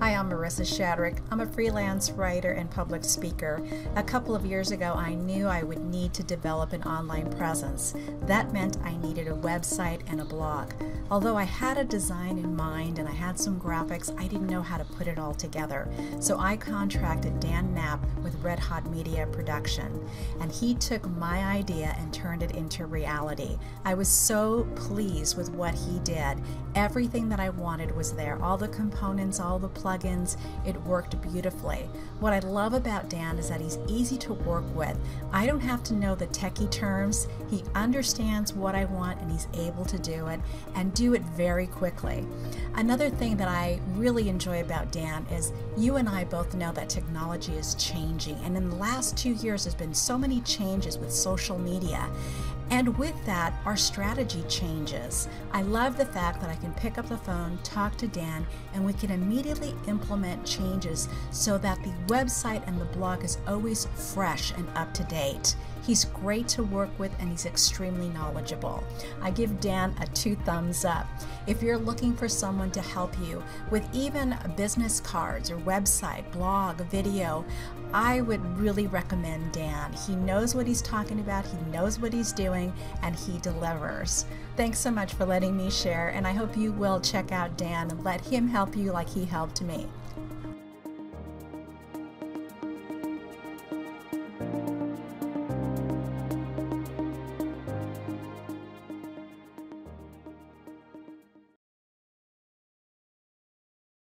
Hi, I'm Marissa Shadrick. I'm a freelance writer and public speaker. A couple of years ago, I knew I would need to develop an online presence. That meant I needed a website and a blog. Although I had a design in mind and I had some graphics, I didn't know how to put it all together. So I contracted Dan Knapp with Red Hot Media Production, and he took my idea and turned it into reality. I was so pleased with what he did. Everything that I wanted was there. All the components, all the plugins, it worked beautifully. What I love about Dan is that he's easy to work with. I don't have to know the techie terms. He understands what I want and he's able to do it and do it very quickly. Another thing that I really enjoy about Dan is you and I both know that technology is changing, and in the last 2 years there's been so many changes with social media. And with that, our strategy changes. I love the fact that I can pick up the phone, talk to Dan, and we can immediately implement changes so that the website and the blog is always fresh and up to date. He's great to work with and he's extremely knowledgeable. I give Dan a 2 thumbs up. If you're looking for someone to help you with even business cards or website, blog, video, I would really recommend Dan. He knows what he's talking about, he knows what he's doing, and he delivers. Thanks so much for letting me share, and I hope you will check out Dan and let him help you like he helped me.